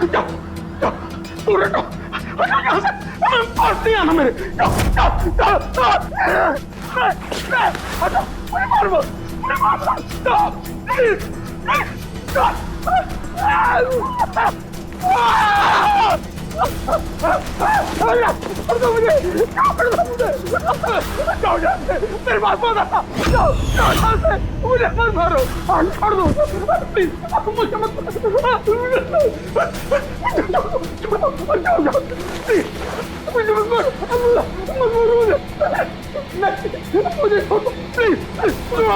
जाओ जाओ, दूर हटो, हटो यहाँ से, पास नहीं आना मेरे। जाओ जाओ जाओ, हटो, मुझे मार मत, मुझे मार मत, जाओ प्लीज, जाओ। मेरे पास मत आना, जाओ जाओ यहाँ से, मुझे मत मारो, छोड़ दो प्लीज, मुझे मत जाओ जाओ प्लीज, मुझे मत मारो, मत मारो मुझे छोड़ दो प्लीज, छोड़ दो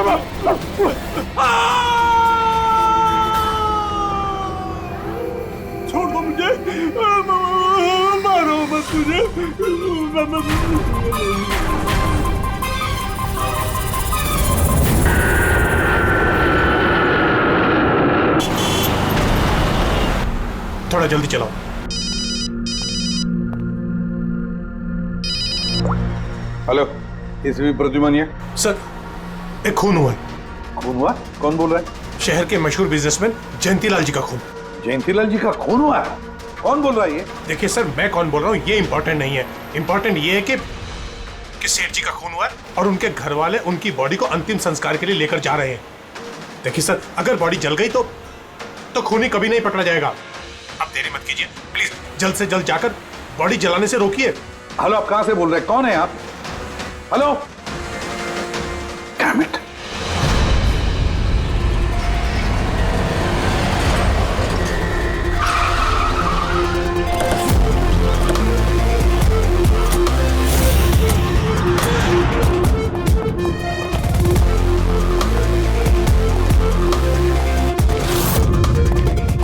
मुझे, मारो मत मुझे। थोड़ा जल्दी चलाओ। हेलो, इसवी प्रद्युमन। सर, एक खून हुआ है। खून हुआ? कौन बोल रहा है? शहर के मशहूर बिजनेसमैन जयंतीलाल जी का खून। जयंतीलाल जी का खून हुआ है? कौन बोल रहा है ये? देखिए सर, मैं कौन बोल रहा हूँ ये इंपॉर्टेंट नहीं है। इंपॉर्टेंट ये है कि सेठ जी का खून हुआ है और उनके घर वाले उनकी बॉडी को अंतिम संस्कार के लिए लेकर जा रहे हैं। देखिए सर, अगर बॉडी जल गई तो खून ही कभी नहीं पकड़ा जाएगा। आप देरी मत कीजिए प्लीज, जल्द से जल्द जाकर बॉडी जलाने से रोकिए। हेलो, आप कहां से बोल रहे हैं? कौन है आप? Hello, damn it.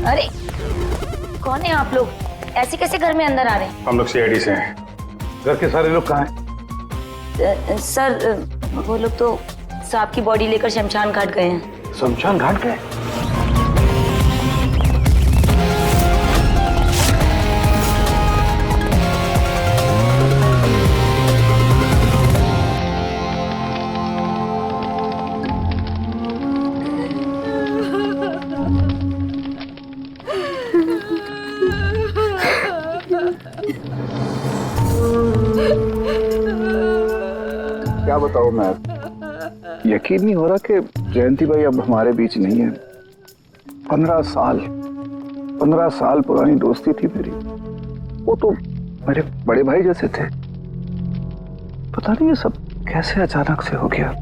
अरे कौन है आप लोग? ऐसे कैसे घर में अंदर आ रहे हैं? हम लोग सीआईडी से हैं। घर के सारे लोग कहाँ हैं? सर वो लोग तो साहब की बॉडी लेकर शमशान घाट गए हैं। शमशान घाट गए? क्या बताऊं मैं, यकीन नहीं हो रहा कि जयंती भाई अब हमारे बीच नहीं है। 15 साल पुरानी दोस्ती थी मेरी। वो तो मेरे बड़े भाई जैसे थे। पता नहीं ये सब कैसे अचानक से हो गया।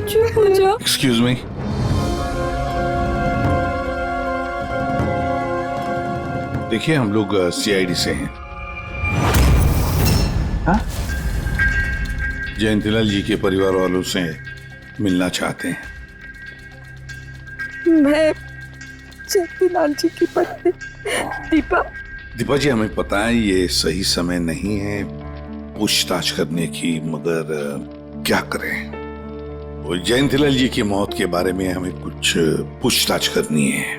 चुप हो जाओ। एक्सक्यूज मी, देखिए हम लोग सीआईडी से हैं। हाँ? जयंतीलाल जी के परिवार वालों से मिलना चाहते हैं। मैं जयंतीलाल जी की पत्नी दीपा जी, हमें पता है ये सही समय नहीं है पूछताछ करने की, मगर क्या करें, वो जयंतीलाल जी की मौत के बारे में हमें कुछ पूछताछ करनी है।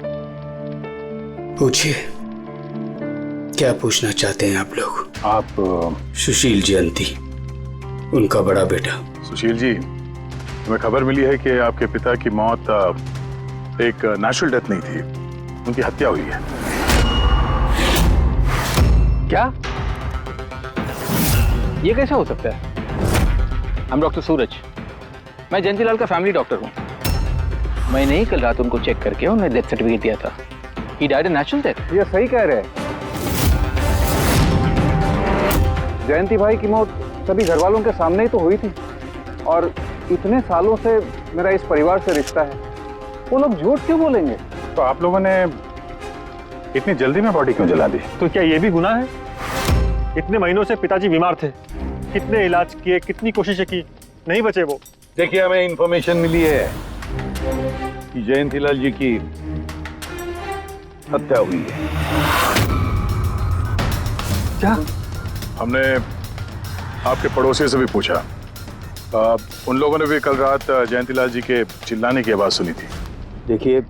पूछिए, क्या पूछना चाहते हैं आप लोग? आप सुशील जयंती, उनका बड़ा बेटा। सुशील जी, हमें खबर मिली है कि आपके पिता की मौत एक नेचुरल डेथ नहीं थी, उनकी हत्या हुई है। क्या? ये कैसा हो सकता है? I'm डॉक्टर सूरज, मैं जयंतीलाल का फैमिली डॉक्टर हूँ। मैंने ही कल रात उनको चेक करके उन्हें डेथ सर्टिफिकेट दिया था। He died a natural death। ये सही कह रहे हैं। जयंती भाई की मौत सभी घर वालों के सामने ही तो हुई थी, और इतने सालों से मेरा इस परिवार से रिश्ता है, वो लोग झूठ क्यों बोलेंगे? तो आप लोगों ने इतनी जल्दी में बॉडी क्यों जला दी? तो क्या ये भी गुनाह है? इतने महीनों से पिताजी बीमार थे, कितने इलाज किए, कितनी कोशिशें की, नहीं बचे वो। देखिए, हमें इंफॉर्मेशन मिली है कि जयंतीलाल जी की हत्या हुई है। क्या? हमने आपके पड़ोसी से भी पूछा, उन लोगों ने भी कल रात जयंतीलाल जी के चिल्लाने की आवाज सुनी थी। देखिए,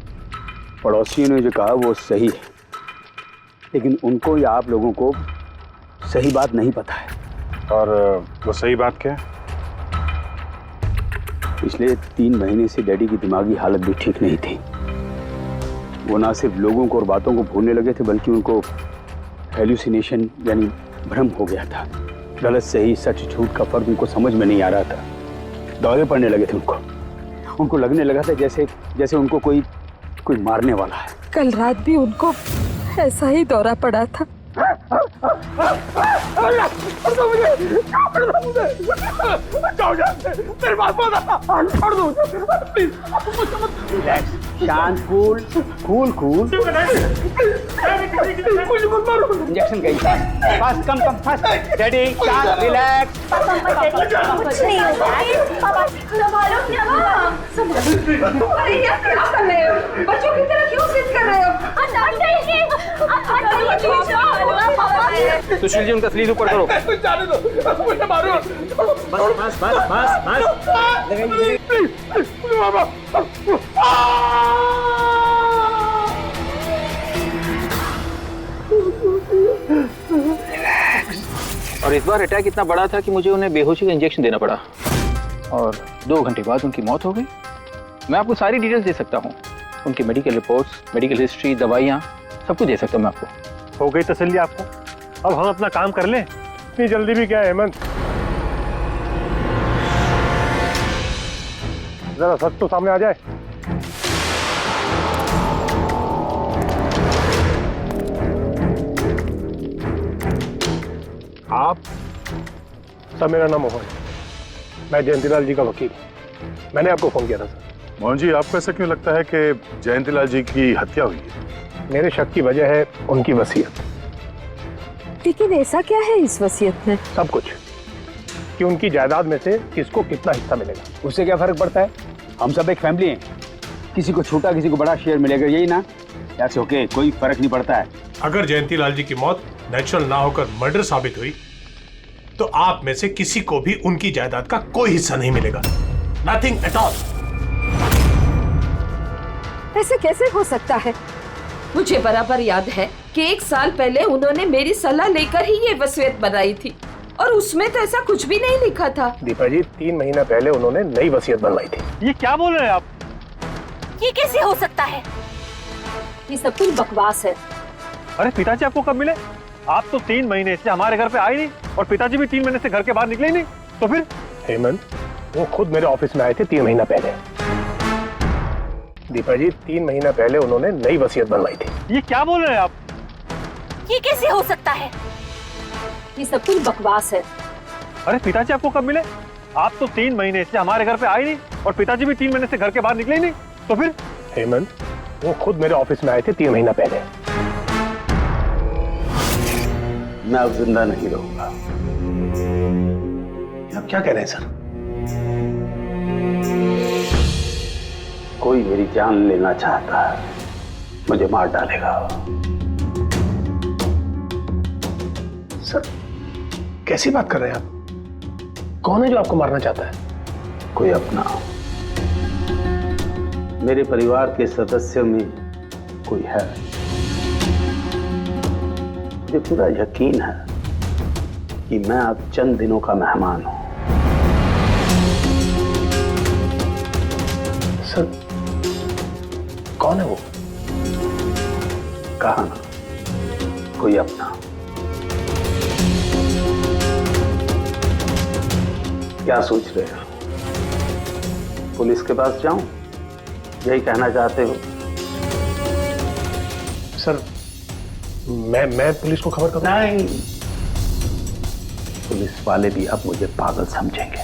पड़ोसियों ने जो कहा वो सही है, लेकिन उनको या आप लोगों को सही बात नहीं पता है। और वो सही बात क्या है? पिछले 3 महीने से डैडी की दिमागी हालत भी ठीक नहीं थी। वो ना सिर्फ लोगों को और बातों को भूलने लगे थे, बल्कि उनको हेल्यूसिनेशन यानी भ्रम हो गया था। गलत सही, सच झूठ का फर्क उनको समझ में नहीं आ रहा था। दौरे पड़ने लगे थे उनको लगने लगा था जैसे उनको कोई मारने वाला है। कल रात भी उनको ऐसा ही दौरा पड़ा था। शांत, कूल। इंजेक्शन गई फास्ट, कम फास्ट। डैडी शांत, रिलैक्स। कुछ नहीं होगा। पापा संभालो अरे ये क्या कर रहे हो? बच्चों की तरह क्यों जिद कर रहे हो? सुशील जी, उनका स्लीव ऊपर करो। जाने दो, मुझे मारो। बस। और इस बार अटैक इतना बड़ा था कि मुझे उन्हें बेहोशी का इंजेक्शन देना पड़ा और 2 घंटे बाद उनकी मौत हो गई। मैं आपको सारी डिटेल्स दे सकता हूँ, उनकी मेडिकल रिपोर्ट्स, मेडिकल हिस्ट्री, दवाइयाँ, सब कुछ दे सकता हूँ मैं आपको। हो गई तसल्ली आपको? अब हम अपना काम कर लें। इतनी जल्दी भी क्या है हेमंत? जरा सच तो सामने आ जाए। आप सर, मेरा नाम मोहन है, मैं जयंतीलाल जी का वकील। मैंने आपको फोन किया था सर। मोहन जी, आपको ऐसा क्यों लगता है कि जयंतीलाल जी की हत्या हुई है? मेरे शक की वजह है उनकी वसीयत। लेकिन ऐसा क्या है इस वसीयत में? सब कुछ, कि उनकी जायदाद में से किसको कितना हिस्सा मिलेगा। उससे क्या फर्क पड़ता है? हम सब एक फैमिली हैं, किसी को छोटा किसी को बड़ा शेयर मिलेगा, यही ना? ऐसे ओके, कोई फर्क नहीं पड़ता है। अगर जयंतीलाल जी की मौत नेचुरल ना होकर मर्डर साबित हुई तो आप में से किसी को भी उनकी जायदाद का कोई हिस्सा नहीं मिलेगा। Nothing at all. ऐसे कैसे हो सकता है? मुझे बराबर याद है कि 1 साल पहले उन्होंने मेरी सलाह लेकर ही ये वसीयत बनाई थी और उसमें तो ऐसा कुछ भी नहीं लिखा था। दीपा जी, 3 महीना पहले उन्होंने नई वसीयत बनवाई थी। ये क्या बोल रहे हैं आप? ये कैसे हो सकता है? ये सब कुछ बकवास है। अरे पिताजी आपको कब मिले? आप तो 3 महीने से हमारे घर पे आए नहीं और पिताजी भी 3 महीने से घर के बाहर निकले ही नहीं। तो फिर? हेमंत, वो खुद मेरे ऑफिस में आए थे 3 महीना पहले। दीपा जी, 3 महीना पहले उन्होंने नई वसीयत बनवाई थी। ये क्या बोल रहे हैं आप? ये कैसे हो सकता है? ये सब कुछ बकवास है। अरे पिताजी आपको कब मिले? आप तो 3 महीने से हमारे घर पे आए नहीं और पिताजी भी 3 महीने से घर के बाहर निकले ही नहीं। तो फिर? हेमंत, वो खुद मेरे ऑफिस में आए थे 3 महीना पहले। मैं अब जिंदा नहीं रहूंगा। आप क्या कह रहे हैं सर? कोई मेरी जान लेना चाहता है, मुझे मार डालेगा। सर, कैसी बात कर रहे हैं आप? कौन है जो आपको मारना चाहता है? कोई अपना, मेरे परिवार के सदस्यों में कोई है। मुझे पूरा यकीन है कि मैं अब चंद दिनों का मेहमान हूं। सर, कौन है वो? कहा ना, कोई अपना। क्या सोच रहे हो? पुलिस के पास जाऊं? यही कहना चाहते हो? सर, मैं पुलिस को खबर करूं? नहीं, पुलिस वाले भी अब मुझे पागल समझेंगे।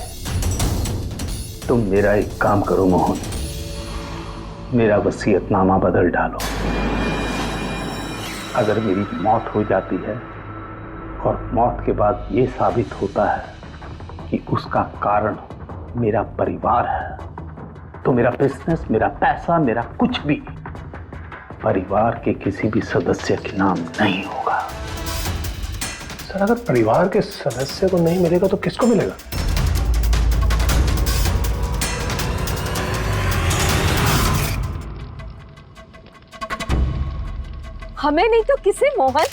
तुम मेरा एक काम करो मोहन, मेरा वसीयतनामा बदल डालो। अगर मेरी मौत हो जाती है और मौत के बाद ये साबित होता है कि उसका कारण मेरा परिवार है, तो मेरा बिजनेस, मेरा पैसा, मेरा कुछ भी परिवार के किसी भी सदस्य के नाम नहीं होगा। सर अगर परिवार के सदस्य को नहीं मिलेगा तो किसको मिलेगा? हमें नहीं तो किसे मोहन?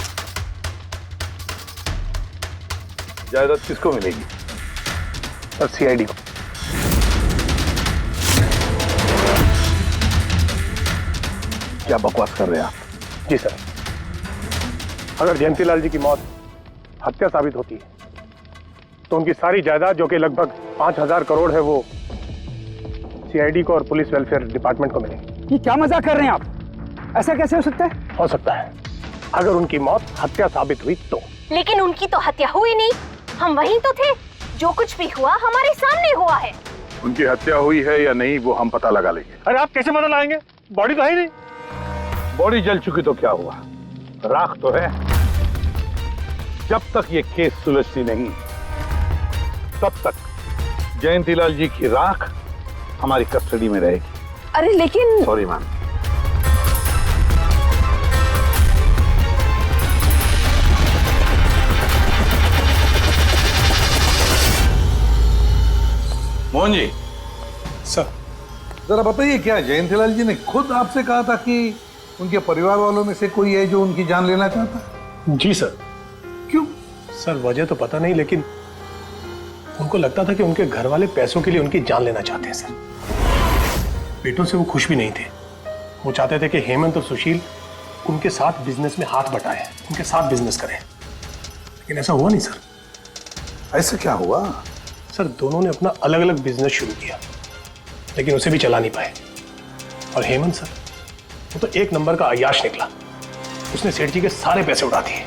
जायदाद किसको मिलेगी? सर सीआईडी को। क्या बकवास कर रहे हैं आप? जी सर, अगर जयंतीलाल जी की मौत हत्या साबित होती है तो उनकी सारी जायदाद जो कि लगभग 5,000 करोड़ है वो सीआईडी को और पुलिस वेलफेयर डिपार्टमेंट को मिलेगी। ये क्या मजाक कर रहे हैं आप? ऐसा कैसे हो सकता है? हो सकता है अगर उनकी मौत हत्या साबित हुई तो। लेकिन उनकी तो हत्या हुई नहीं, हम वहीं तो थे, जो कुछ भी हुआ हमारे सामने हुआ है। उनकी हत्या हुई है या नहीं वो हम पता लगा लेंगे। अरे आप कैसे पता लगाएंगे? बॉडी तो है ही नहीं। बॉडी जल चुकी तो क्या हुआ, राख तो है। जब तक ये केस सुलझती नहीं तब तक जयंतीलाल जी की राख हमारी कस्टडी में रहेगी। अरे लेकिन sorry ma'am. Mohan ji, sir जरा बताइए, क्या जयंतीलाल जी ने खुद आपसे कहा था कि उनके परिवार वालों में से कोई है जो उनकी जान लेना चाहता है? जी सर। क्यों? सर वजह तो पता नहीं, लेकिन उनको लगता था कि उनके घर वाले पैसों के लिए उनकी जान लेना चाहते हैं सर। बेटों से वो खुश भी नहीं थे। वो चाहते थे कि हेमंत और सुशील उनके साथ बिजनेस में हाथ बटाएं, उनके साथ बिजनेस करें, लेकिन ऐसा हुआ नहीं सर। ऐसा क्या हुआ? सर दोनों ने अपना अलग अलग बिजनेस शुरू किया लेकिन उसे भी चला नहीं पाए। और हेमंत सर वो तो एक नंबर का अय्याश निकला। उसने सेठ जी के सारे पैसे उड़ा दिए।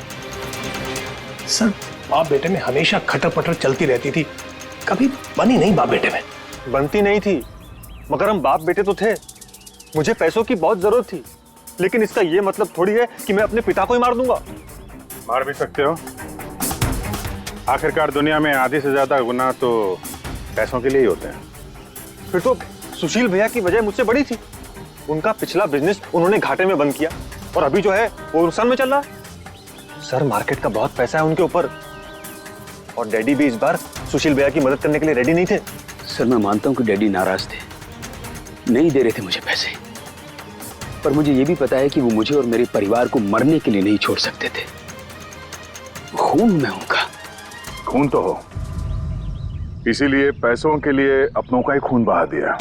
सर बाप बेटे में हमेशा खटर पटर चलती रहती थी, कभी बनी नहीं बाप बेटे में। बनती नहीं थी, मगर हम बाप बेटे तो थे। मुझे पैसों की बहुत जरूरत थी, लेकिन इसका ये मतलब थोड़ी है कि मैं अपने पिता को ही मार दूंगा। मार भी सकते हो। आखिरकार दुनिया में आधे से ज्यादा गुनाह तो पैसों के लिए ही होते हैं। फिर तो सुशील भैया की वजह मुझसे बड़ी थी। उनका पिछला बिजनेस उन्होंने घाटे में बंद किया और अभी जो है वो नुकसान में चल रहा है। सर मार्केट का बहुत पैसा है उनके ऊपर, और डैडी भी इस बार सुशील भैया की मदद करने के लिए रेडी नहीं थे। सर मैं मानता हूं कि डैडी नाराज थे, नहीं दे रहे थे मुझे पैसे, पर मुझे ये भी पता है कि वो मुझे और मेरे परिवार को मरने के लिए नहीं छोड़ सकते थे। खून में उनका खून तो हो, इसीलिए पैसों के लिए अपनों का ही खून बहा दिया।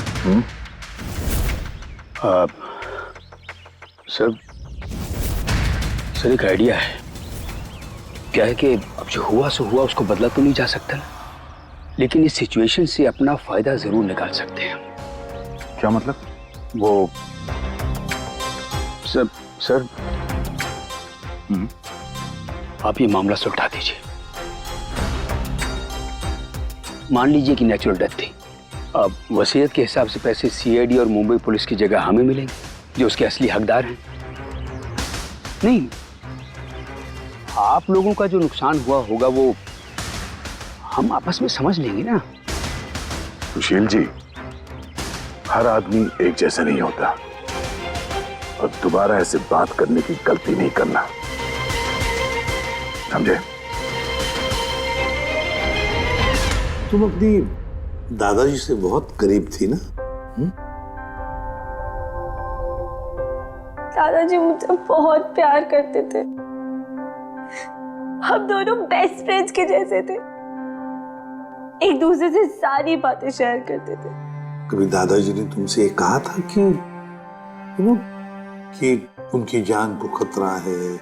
सर एक आइडिया है। क्या है कि अब जो हुआ सो हुआ, उसको बदला तो नहीं जा सकता ना, लेकिन इस सिचुएशन से अपना फायदा जरूर निकाल सकते हैं। क्या मतलब? वो सर आप ये मामला सुलझा दीजिए। मान लीजिए कि नेचुरल डेथ थी, अब वसीयत के हिसाब से पैसे सीआईडी और मुंबई पुलिस की जगह हमें मिलेंगे जो उसके असली हकदार हैं। नहीं, आप लोगों का जो नुकसान हुआ होगा वो हम आपस में समझ लेंगे ना। सुशील जी, हर आदमी एक जैसा नहीं होता, और दोबारा ऐसे बात करने की गलती नहीं करना, समझे? तुम अपनी दादाजी से बहुत करीब थी ना? दादाजी मुझे बहुत प्यार करते थे। हम दोनों बेस्ट फ्रेंड्स के जैसे थे, एक दूसरे से सारी बातें शेयर करते थे। कभी दादाजी ने तुमसे कहा था कि उनकी जान को खतरा है,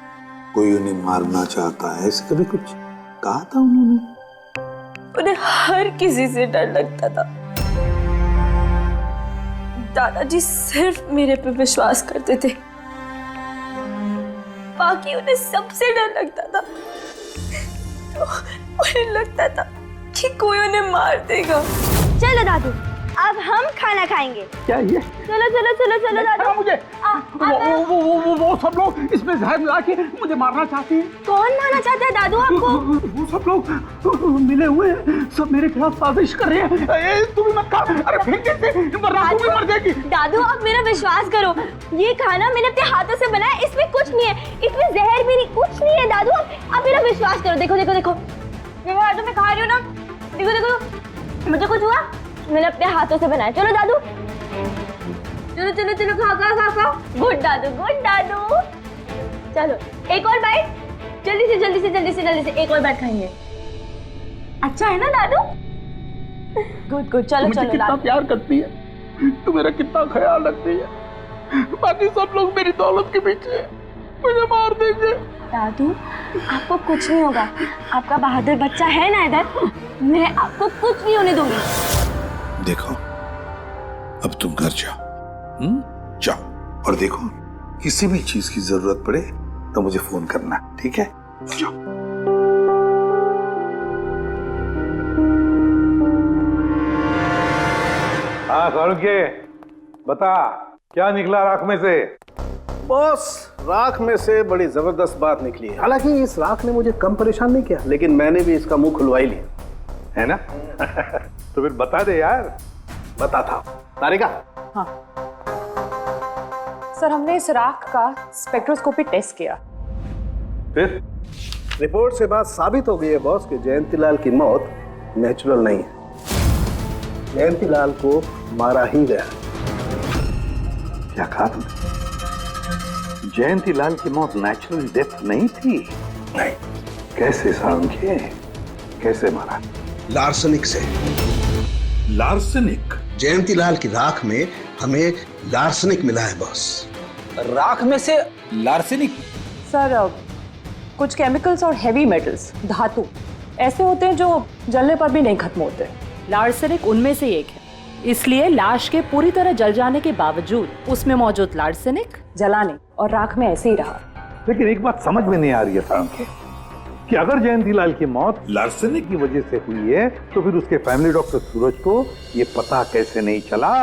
कोई उन्हें मारना चाहता है, ऐसे कभी कुछ कहा था उन्होंने? उन्हें हर किसी से डर लगता था। दादाजी सिर्फ मेरे पे विश्वास करते थे, बाकी उन्हें सबसे डर लगता था। तो उन्हें लगता था कि कोई उन्हें मार देगा। चलो दादू, अब हम खाना खाएंगे। क्या ये? चलो चलो चलो चलो दादू। मुझे वो सब लोग इसमें जहर मिला के मुझे मारना चाहते हैं। कौन मारना चाहता है दादू आपको? वो सब लोग मिले हुए हैं, सब मेरे खिलाफ साजिश कर रहे हैं। तू भी मत खा, अरे फेंक दे, वरना तू भी मर जाएगी। दादू आप मेरा विश्वास करो, ये खाना मैंने अपने हाथों से बनाया, इसमें कुछ नहीं है, इसमें जहर भी नहीं, कुछ नहीं है दादू। आप मेरा विश्वास करो। देखो देखो देखो, मेरे हाथों में खा रही हो ना, देखो देखो, मुझे कुछ हुआ, मैंने अपने हाथों से बनाया। चलो दादू, चलो चलो चलो, खा खा खा खा। गुड दादू, गुड दादू। चलो एक और बाइट, जल्दी से जल्दी से जल्दी से जल्दी से एक और बाइट खाएंगे। अच्छा है ना दादू? गुड गुड, चलो चलो। कितना प्यार करती है तू, मेरा कितना ख्याल रखती है। बाकी सब लोग मेरी दौलत के पीछे मुझे मार देंगे। दादू आपको कुछ नहीं होगा, आपका बहादुर बच्चा है ना इधर, मैं आपको कुछ नहीं होने दूंगी। देखो अब तुम घर जाओ, जाओ, और देखो किसी भी चीज की जरूरत पड़े तो मुझे फोन करना, ठीक है? जाओ। हाँ सारुके, बता क्या निकला राख में से? बॉस, राख में से बड़ी जबरदस्त बात निकली है। हालांकि इस राख ने मुझे कम परेशान नहीं किया, लेकिन मैंने भी इसका मुंह खुलवा ही लिया, है ना? तो फिर बता दे यार। बताता तारिका। हाँ सर, हमने इस राख का स्पेक्ट्रोस्कोपी टेस्ट किया, फिर रिपोर्ट से बात साबित हो गई है बॉस कि जयंतीलाल की मौत नेचुरल नहीं है, जयंतीलाल को मारा ही गया। क्या कहा तुमने? जयंतीलाल की मौत नेचुरल डेथ नहीं थी? नहीं। कैसे सारुके, कैसे मारा? लार्सनिक से। लार्सनिक? जयंतीलाल की राख में हमें लार्सनिक मिला है बॉस। राख में से लार्सनिक? सर कुछ केमिकल्स और हेवी मेटल्स, धातु ऐसे होते हैं जो जलने पर भी नहीं खत्म होते। लार्सेनिक उनमें से एक है, इसलिए लाश के पूरी तरह जल जाने के बावजूद उसमें मौजूद लार्सेनिक जलाने और राख में ऐसे ही रहा। लेकिन एक बात समझ में नहीं आ रही है सारुके, कि अगर जयंतीलाल की मौत लार्सेनिक की वजह से हुई है तो फिर उसके फैमिली डॉक्टर सूरज को ये पता कैसे नहीं चला?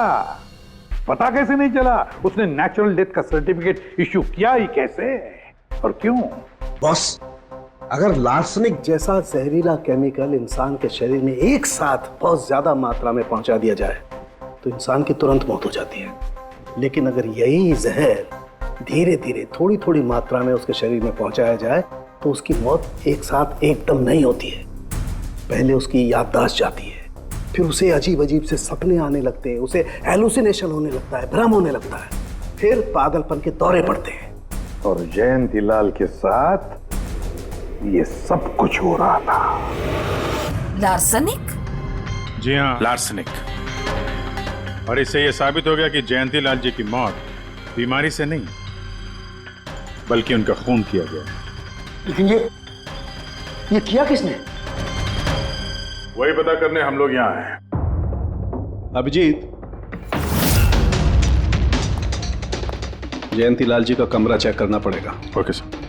पता कैसे नहीं चला? उसने नेचुरल डेथ का सर्टिफिकेट इश्यू किया ही कैसे और क्यों? बॉस, अगर लार्सनिक जैसा जहरीला केमिकल इंसान के शरीर में एक साथ बहुत ज्यादा मात्रा में पहुंचा दिया जाए तो इंसान की तुरंत मौत हो जाती है, लेकिन अगर यही जहर धीरे धीरे थोड़ी थोड़ी मात्रा में उसके शरीर में पहुंचाया जाए तो उसकी मौत एक साथ एकदम नहीं होती है। पहले उसकी याददाश्त जाती है, फिर उसे अजीब अजीब से सपने आने लगते हैं, उसे हेलुसिनेशन होने लगता है, भ्रम होने लगता है, फिर पागलपन के दौरे पड़ते हैं। और जयंतीलाल के साथ ये सब कुछ हो रहा था। लार्सनिक? जी हाँ, लार्सनिक। और इससे यह साबित हो गया कि जयंतीलाल जी की मौत बीमारी से नहीं बल्कि उनका खून किया गया। लेकिन ये किया किसने? वही पता करने हम लोग यहाँ हैं। अभिजीत, जयंतीलाल जी का कमरा चेक करना पड़ेगा। Okay sir.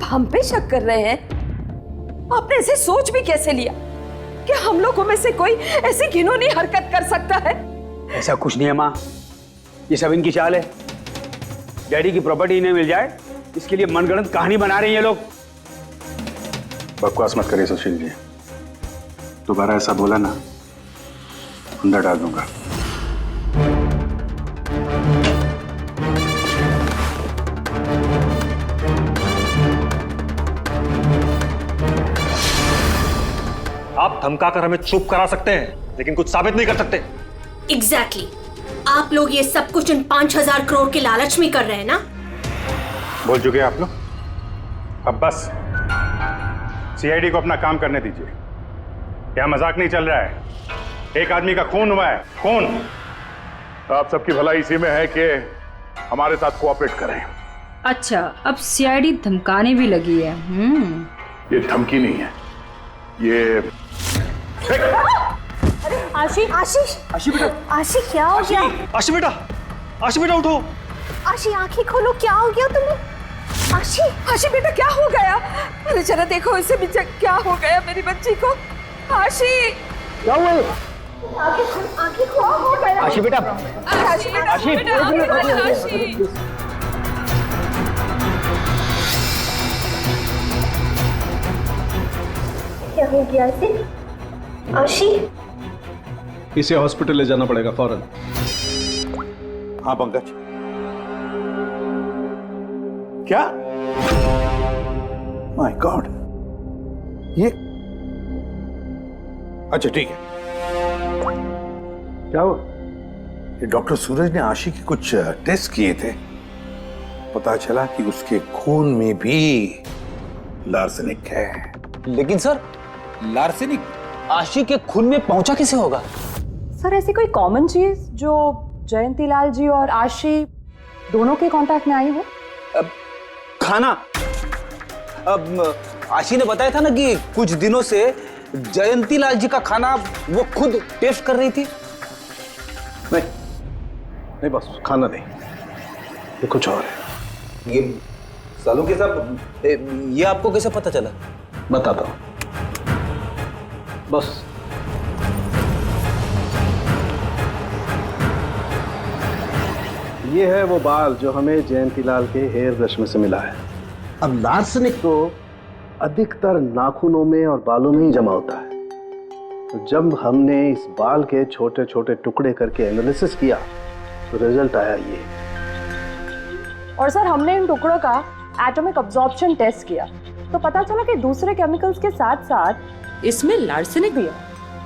हम पे शक कर रहे हैं? आपने ऐसे सोच भी कैसे लिया कि हम लोगों में से कोई ऐसी घिनौनी हरकत कर सकता है? ऐसा कुछ नहीं है माँ, ये सब इनकी चाल है। डैडी की प्रॉपर्टी इन्हें मिल जाए इसके लिए मनगढ़ंत कहानी बना रहे हैं ये लोग। बकवास मत करिए सुशील जी, दोबारा ऐसा बोला ना अंदर डाल दूंगा। आप धमका कर हमें चुप करा सकते हैं लेकिन कुछ साबित नहीं कर सकते। एग्जैक्टली आप लोग ये सब कुछ इन 5000 करोड़ के लालच में कर रहे हैं ना? बोल चुके आप लोग, अब बस सीआईडी को अपना काम करने दीजिए। क्या मजाक नहीं चल रहा है? एक आदमी का खून हुआ है, खून। आप सबकी भलाई इसी में है कि हमारे साथ कोऑपरेट करें। अच्छा, अब सीआईडी धमकाने भी लगी है। ये धमकी नहीं है, ये आशी आशीष आशी बेटा, आशी क्या हो गया? आशी बेटा, आशी बेटा उठो। आशी आंखें खोलो, क्या हो गया तुम्हें? आशी आशी बेटा क्या हो गया? अरे जरा देखो इसे भी, क्या हो गया मेरी बच्ची को? आशी क्या हुआ? आंखें खोलो, हो गया? आशी बेटा, आशी बेटा, आशी, बेटा, आंखें खोलो, आशी। क्या हो गया इसे? आशी इसे हॉस्पिटल ले जाना पड़ेगा फौरन। हाँ पंकज, क्या? माय गॉड, ये अच्छा ठीक है। क्या हुआ? ये डॉक्टर सूरज ने आशी के कुछ टेस्ट किए थे, पता चला कि उसके खून में भी लार्सेनिक है। लेकिन सर, लार्सेनिक आशी के खून में पहुंचा कैसे होगा? सर ऐसी कोई कॉमन चीज जो जयंती लाल जी और आशी दोनों के कांटेक्ट में आई हो? खाना। अब आशी ने बताया था ना कि कुछ दिनों से जयंती लाल जी का खाना वो खुद टेस्ट कर रही थी। नहीं बस खाना नहीं, ये कुछ और है। ये सालों के साथ ये आपको कैसे पता चला? बताता हूं, बस ये है वो बाल जो हमें जयंतीलाल के हेयर ब्रश में से मिला है। अब लार्सेनिक तो अधिकतर नाखूनों में और बालों में ही जमा होता है। तो जब हमने इस बाल के छोटे छोटे टुकड़े करके एनालिसिस किया तो रिजल्ट आया ये। और सर हमने इन टुकड़ों का एटॉमिक अब्जॉर्प्शन टेस्ट किया तो पता चला कि दूसरे केमिकल्स के साथ साथ इसमें लार्सेनिक भी है।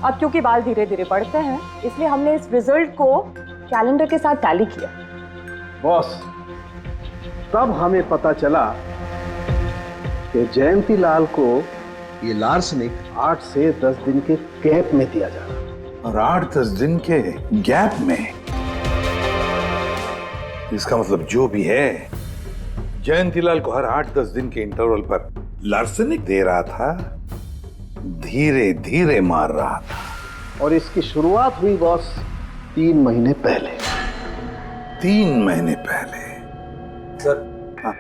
अब क्योंकि बाल धीरे धीरे बढ़ते हैं इसलिए हमने इस रिजल्ट को कैलेंडर के साथ टैली किया। बॉस, तब हमें पता चला कि जयंतीलाल को ये लार्सेनिक 8 से 10 दिन के गैप में दिया जा रहा। और 8-10 दिन के गैप में? इसका मतलब जो भी है, जयंतीलाल को हर 8-10 दिन के इंटरवल पर लार्सेनिक दे रहा था, धीरे धीरे मार रहा था। और इसकी शुरुआत हुई बॉस 3 महीने पहले। 3 महीने पहले? सर, हाँ,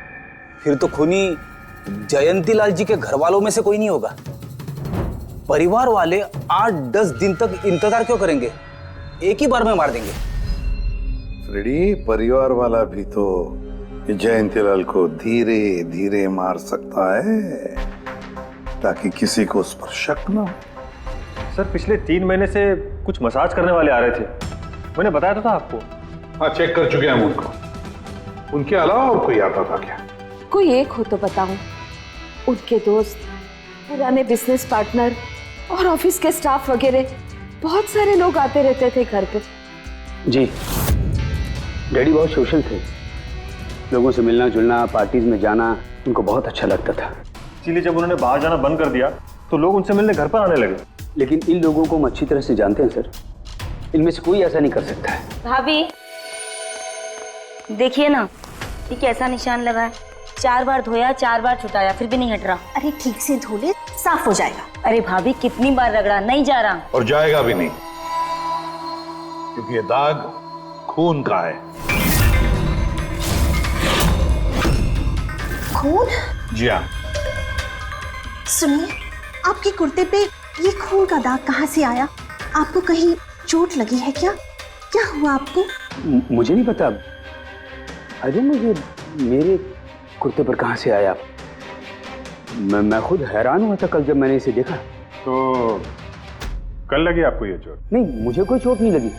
फिर तो खूनी जयंतीलाल जी के घर वालों में से कोई नहीं होगा। परिवार वाले 8-10 दिन तक इंतजार क्यों करेंगे? एक ही बार में मार देंगे। फ्रेडी, परिवार वाला भी तो जयंतीलाल को धीरे धीरे मार सकता है ताकि किसी को उस पर शक ना हो। सर पिछले 3 महीने से कुछ मसाज करने वाले आ रहे थे, मैंने बताया तो था आपको। हाँ, चेक कर चुके हैं हम उनको। उनके अलावा और कोई आता था क्या? कोई एक हो तो बताऊं। उनके दोस्त, पुराने बिजनेस पार्टनर और ऑफिस के स्टाफ वगैरह बहुत सारे लोग आते रहते थे घर पे। जी, डैडी बहुत सोशल थे। लोगों से मिलना जुलना, पार्टीज में जाना उनको बहुत अच्छा लगता था। इसीलिए जब उन्होंने बाहर जाना बंद कर दिया तो लोग उनसे मिलने घर पर आने लगे। लेकिन इन लोगों को हम अच्छी तरह से जानते हैं सर, इनमें से कोई ऐसा नहीं कर सकता है। भाभी देखिए ना, ये कैसा निशान लगा है। 4 बार धोया, 4 बार छुटाया, फिर भी नहीं हट रहा। अरे ठीक से धो ले, साफ हो जाएगा। अरे भाभी कितनी बार रगड़ा, नहीं जा रहा। और जाएगा भी नहीं, क्योंकि ये दाग खून का है। खून? जी हाँ। सुनिए, आपके कुर्ते पे ये खून का दाग कहाँ से आया? आपको कहीं चोट लगी है क्या? क्या हुआ आपको? मुझे नहीं पता। अरे मुझे मेरे कुर्ते पर कहाँ से आया? मैं खुद हैरान हुआ था कल जब मैंने इसे देखा। तो कल लगी आपको ये चोट? नहीं, मुझे कोई चोट नहीं लगी।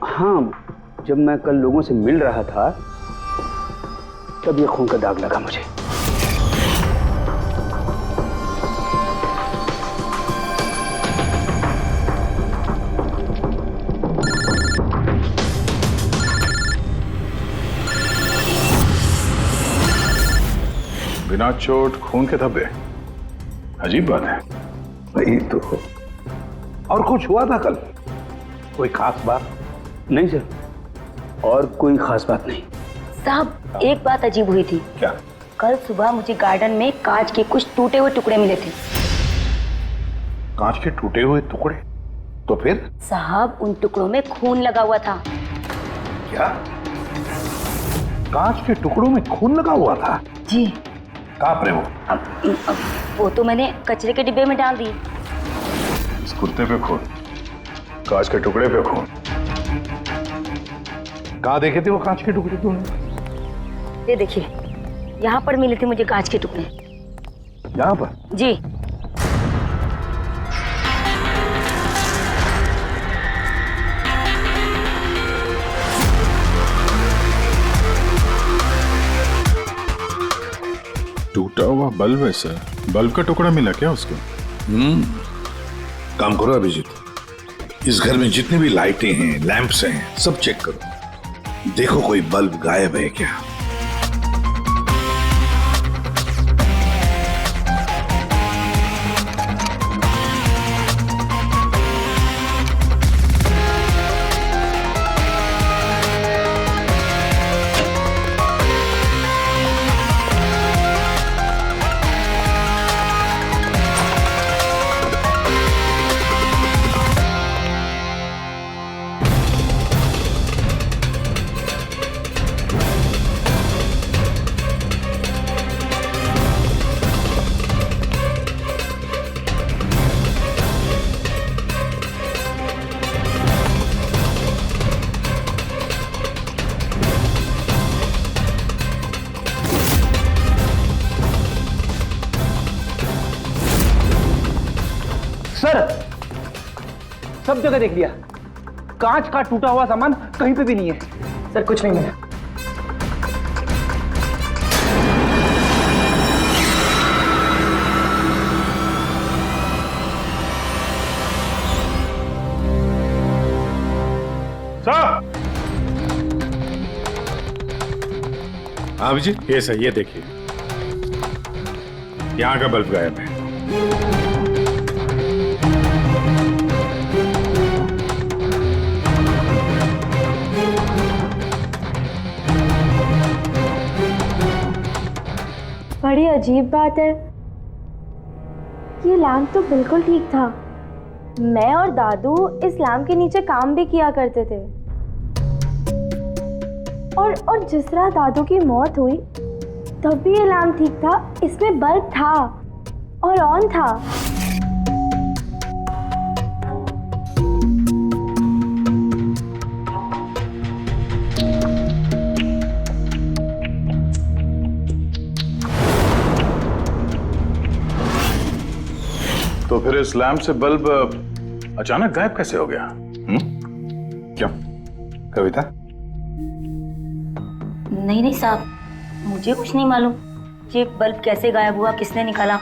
हाँ, जब मैं कल लोगों से मिल रहा था तब ये खून का दाग लगा मुझे। बिना चोट खून के धब्बे, अजीब बात है। वही तो। और कुछ हुआ था कल? कोई खास बात? नहीं सर, और कोई खास बात नहीं। साहब एक बात अजीब हुई थी। क्या? कल सुबह मुझे गार्डन में कांच के कुछ टूटे हुए टुकड़े मिले थे। कांच के टूटे हुए टुकड़े, तो फिर? साहब उन टुकड़ों में खून लगा हुआ था। क्या? कांच के टुकड़ों में खून लगा हुआ था? जी। कहाँ पर है वो? अब वो तो मैंने कचरे के डिब्बे में डाल दी। इस कुर्ते पे खून, कांच के टुकड़े पे खून। कहाँ देखे थे वो कांच के टुकड़े तुमने? ये देखिए, यहाँ पर मिले थे मुझे कांच के टुकड़े। यहाँ पर? जी। टूटा हुआ बल्ब है सर। बल्ब का टुकड़ा मिला क्या उसको? काम करो अभिजीत, इस घर में जितनी भी लाइटें हैं, लैंप्स हैं, सब चेक करो, देखो कोई बल्ब गायब है क्या। सर, सब जगह देख लिया, कांच का टूटा हुआ सामान कहीं पे भी नहीं है। सर कुछ नहीं मिला। सर! हाँ अभिजीत, ये सही, ये देखिए, यहाँ का बल्ब गायब है। बड़ी अजीब बात है, ये लैम्प तो बिल्कुल ठीक था। मैं और दादू इस लैम्प के नीचे काम भी किया करते थे, और जिस तरह दादू की मौत हुई तब भी ये लैम्प ठीक था, इसमें बल्ब था और ऑन था। तो फिर इस लैंप से बल्ब अचानक गायब कैसे हो गया? क्यों कविता? नहीं साहब, मुझे कुछ नहीं मालूम ये बल्ब कैसे गायब हुआ, किसने निकाला,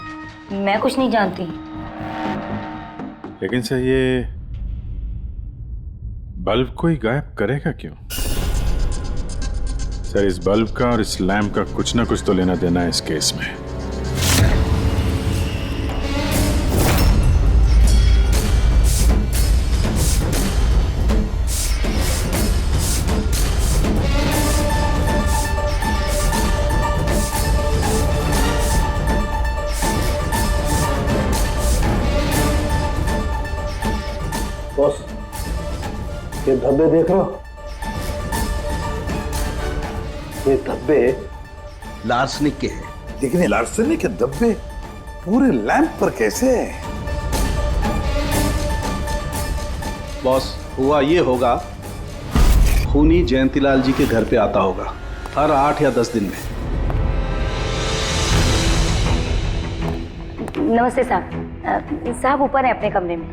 मैं कुछ नहीं जानती। लेकिन सर ये बल्ब कोई गायब करेगा क्यों? सर इस बल्ब का और इस लैम्प का कुछ ना कुछ तो लेना देना है इस केस में। बॉस, ये धब्बे देख रहे हो? ये धब्बे लार्सनिक के हैं। लेकिन ये लार्सनिक के धब्बे पूरे लैंप पर कैसे है? बॉस, हुआ ये होगा, खूनी जयंतीलाल जी के घर पे आता होगा हर 8 या 10 दिन में। नमस्ते साहब। साहब ऊपर है अपने कमरे में।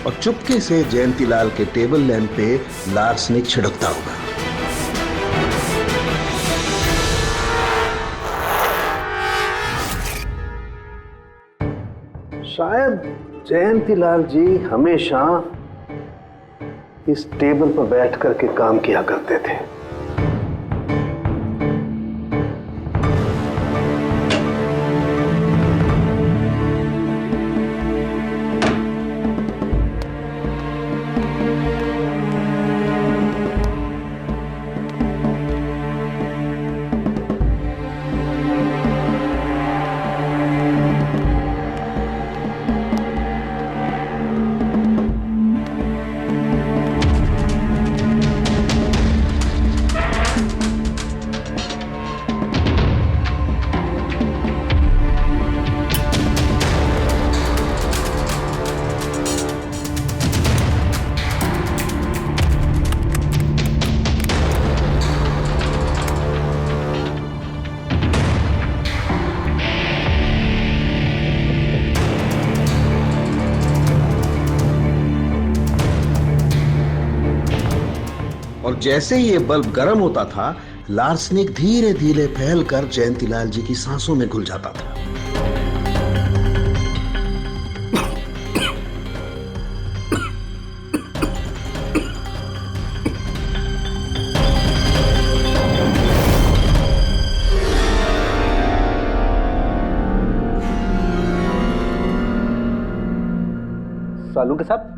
और चुपके से जयंतीलाल के टेबल लैंप पे लार्सनिक छिड़कता होगा। शायद जयंतीलाल जी हमेशा इस टेबल पर बैठ करके काम किया करते थे। और जैसे ही ये बल्ब गर्म होता था, लार्सनिक धीरे धीरे फैलकर जयंतीलाल जी की सांसों में घुल जाता था। सालू के साथ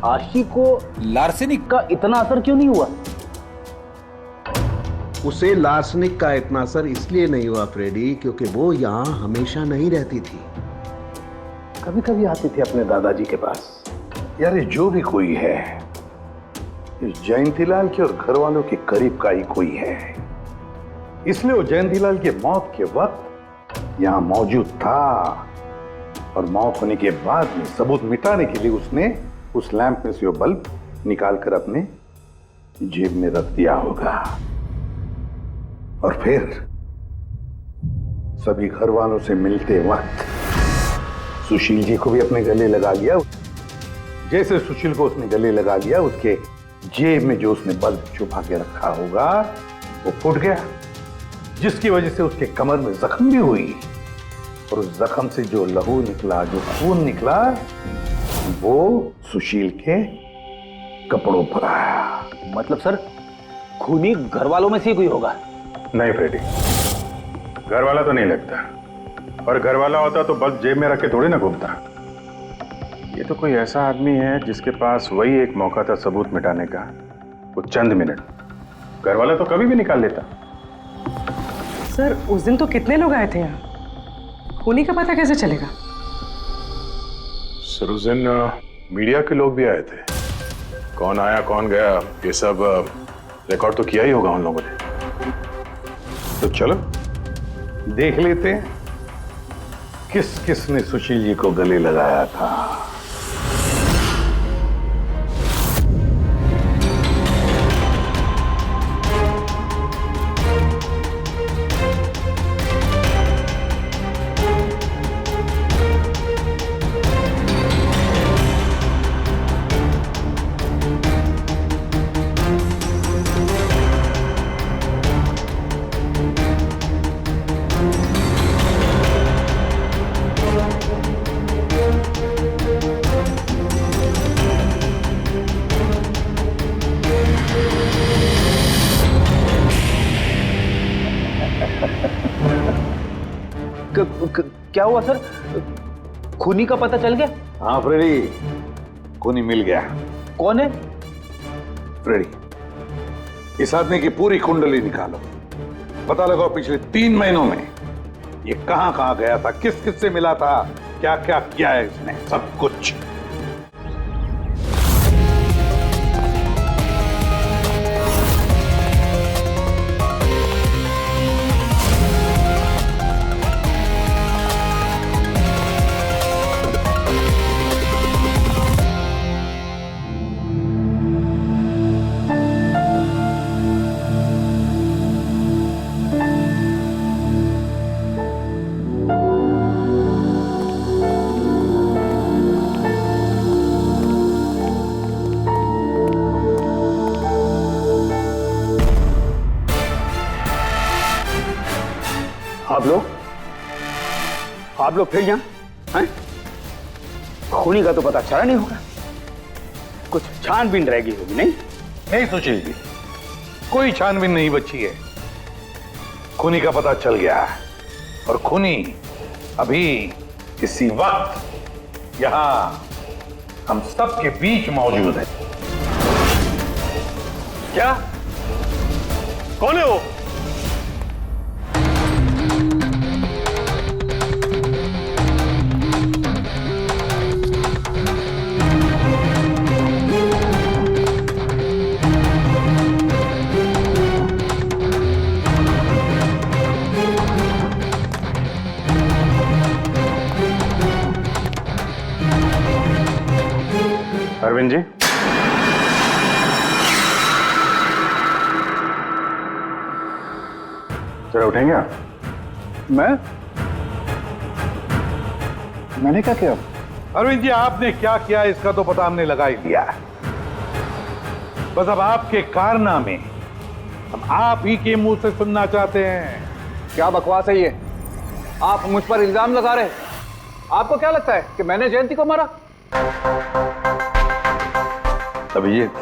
आशी को लार्सेनिक का इतना असर क्यों नहीं हुआ? उसे लार्सनिक का इतना असर इसलिए नहीं हुआ फ्रेडी, क्योंकि वो यहां हमेशा नहीं रहती थी। कभी कभी आती थी अपने दादाजी के पास। यार ये जो भी कोई है, इस जयंतीलाल के और घर वालों के करीब का ही कोई है, इसलिए वो जयंतीलाल की मौत के वक्त यहां मौजूद था। और मौत होने के बाद में सबूत मिटाने के लिए उसने उस लैंप में से वो बल्ब निकालकर अपने जेब में रख दिया होगा। और फिर सभी घर वालों से मिलते वक्त सुशील जी को भी अपने गले लगा लिया। जैसे सुशील को उसने गले लगा लिया, उसके जेब में जो उसने बल्ब छुपा के रखा होगा वो फूट गया, जिसकी वजह से उसके कमर में जख्म भी हुई। और उस जख्म से जो लहू निकला, जो खून निकला, वो सुशील के कपड़ों पर आया। मतलब सर, खूनी घर वालों में से कोई होगा? नहीं फ्रेडी, घर वाला तो नहीं लगता, और घर वाला होता तो बल्ब जेब में रख के थोड़ी ना घूमता। ये तो कोई ऐसा आदमी है जिसके पास वही एक मौका था सबूत मिटाने का, वो चंद मिनट। घर वाला तो कभी भी निकाल लेता। सर उस दिन तो कितने लोग आए थे यहाँ, खूनी का पता कैसे चलेगा? सर उस दिन मीडिया के लोग भी आए थे। कौन आया कौन गया ये सब रिकॉर्ड तो किया ही होगा उन लोगों ने। तो चलो देख लेते हैं किस किस ने सुशील जी को गले लगाया था। क्या हुआ सर? खूनी का पता चल गया? हाँ फ्रेडी, खूनी मिल गया। कौन है? फ्रेडी, इस आदमी की पूरी कुंडली निकालो, पता लगाओ पिछले 3 महीनों में ये कहां कहां गया था, किस किस से मिला था, क्या क्या किया है इसने, सब कुछ। आप लोग फिर यहाँ हैं? खूनी का तो पता चला नहीं होगा, कुछ छानबीन रह गई होगी। नहीं सुशील जी, कोई छानबीन नहीं बची है। खूनी का पता चल गया है, और खूनी अभी इसी वक्त यहां हम सब के बीच मौजूद है। क्या? कौन है वो? अरविंद जी, जरा उठेंगे आप? मैंने क्या किया? अरविंद जी, आपने क्या किया इसका तो पता हमने लगा ही लिया। बस अब आपके कारनामे हम आप ही के मुंह से सुनना चाहते हैं। क्या बकवास है ये? आप मुझ पर इल्जाम लगा रहे हैं। आपको क्या लगता है कि मैंने जयंती को मारा? अभिजीत,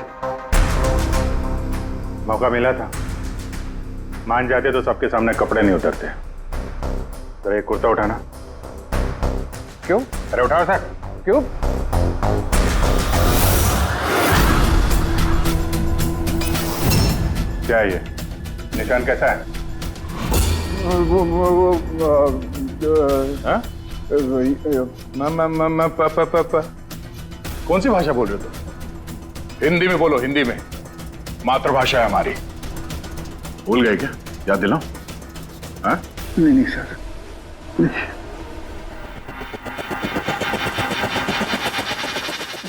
मौका मिला था, मान जाते तो सबके सामने कपड़े नहीं उतरते। तो एक कुर्ता उठाना। क्यों? अरे उठाओ सर। क्यों? क्या है ये? निशान कैसा है? हाँ? कौन सी भाषा बोल रहे हो तुम? हिंदी में बोलो, हिंदी में। मातृभाषा है हमारी। भूल गए क्या? याद दिलाओ। हाँ? नहीं सर,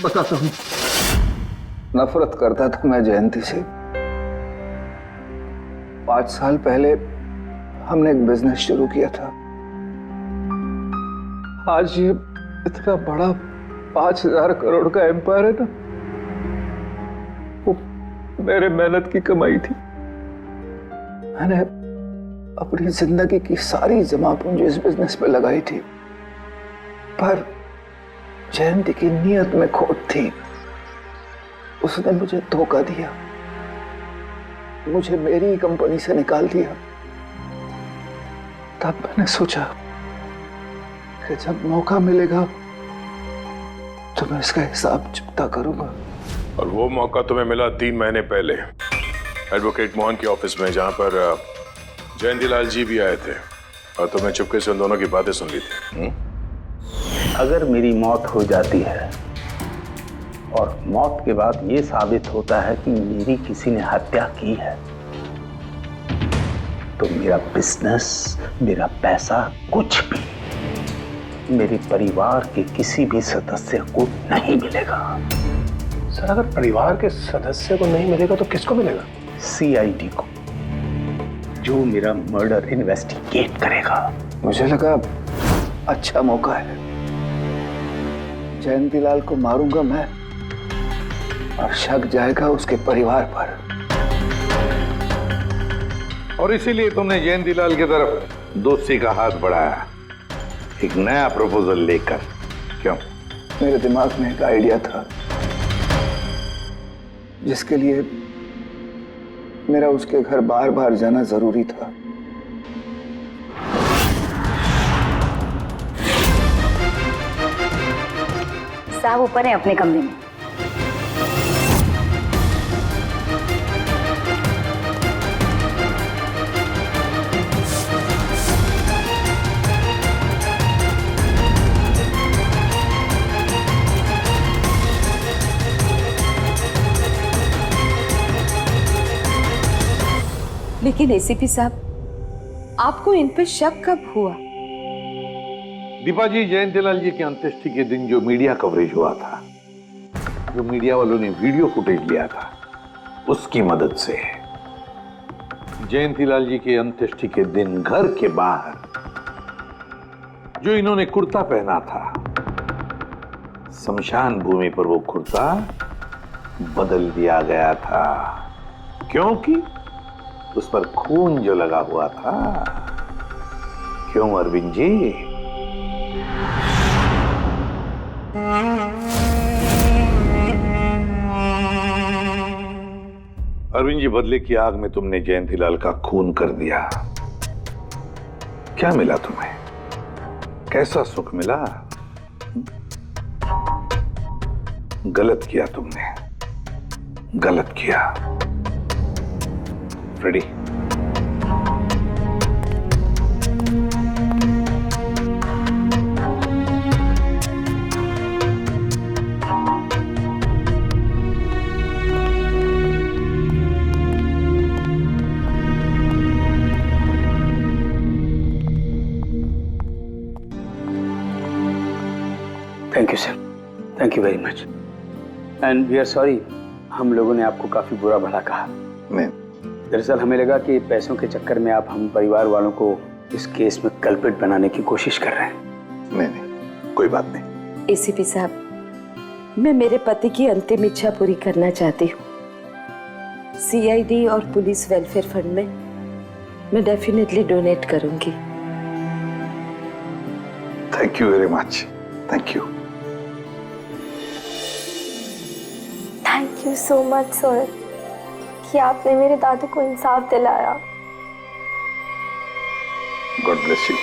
बताता हूँ। नफरत करता था मैं जयंती से। 5 साल पहले हमने एक बिजनेस शुरू किया था। आज ये इतना बड़ा 5000 करोड़ का एम्पायर है ना, वो मेरे मेहनत की कमाई थी। मैंने अपनी जिंदगी की सारी जमा पूंजी इस बिजनेस पे लगाई थी, पर जयंती की नीयत में खोट थी। उसने मुझे धोखा दिया, मुझे मेरी कंपनी से निकाल दिया। तब मैंने सोचा कि जब मौका मिलेगा तो मैं इसका हिसाब चुकता करूंगा। और वो मौका तुम्हें मिला 3 महीने पहले एडवोकेट मोहन के ऑफिस में, जहां पर जयंती लाल जी भी आए थे और तुमने चुपके से उन दोनों की बातें सुन ली थी। अगर मेरी मौत हो जाती है और मौत के बाद ये साबित होता है कि मेरी किसी ने हत्या की है, तो मेरा बिजनेस, मेरा पैसा, कुछ भी मेरे परिवार के किसी भी सदस्य को नहीं मिलेगा। सर, अगर परिवार के सदस्य को नहीं मिलेगा तो किसको मिलेगा? CID को, जो मेरा मर्डर इन्वेस्टिगेट करेगा। मुझे लगा अच्छा मौका है। जयंती लाल को मारूंगा मैं और शक जाएगा उसके परिवार पर। और इसीलिए तुमने जयंती लाल की तरफ दोस्ती का हाथ बढ़ाया, एक नया प्रपोजल लेकर। क्यों? मेरे दिमाग में एक आइडिया था जिसके लिए मेरा उसके घर बार बार जाना जरूरी था। साहब ऊपर है अपने कमरे में। लेकिन ACP साहब, आपको इन पे शक कब हुआ? दीपा जी, जयंतीलाल जी की अंत्येष्टि के दिन जो मीडिया कवरेज हुआ था, जो मीडिया वालों ने वीडियो फुटेज लिया था, उसकी मदद से जयंतीलाल जी के अंत्येष्टि के दिन घर के बाहर जो इन्होंने कुर्ता पहना था, शमशान भूमि पर वो कुर्ता बदल दिया गया था, क्योंकि उस पर खून जो लगा हुआ था। क्यों अरविंद जी? अरविंद जी, बदले की आग में तुमने जयंतीलाल का खून कर दिया। क्या मिला तुम्हें? कैसा सुख मिला? गलत किया तुमने, गलत किया। Freddy, thank you sir, thank you very much, and we are sorry हम लोगों ने आपको काफी बुरा भला कहा। दरअसल हमें लगा कि पैसों के चक्कर में आप हम परिवार वालों को इस केस में कल्प्रिट बनाने की कोशिश कर रहे हैं। नहीं, कोई बात नहीं। ACP साहब, मैं मेरे पति की अंतिम इच्छा पूरी करना चाहती हूँ। सीआईडी और पुलिस वेलफेयर फंड में मैं डेफिनेटली डोनेट करूंगी। Thank you very much, thank you. Thank you so much sir कि आपने मेरे दादू को इंसाफ दिलाया। God bless you.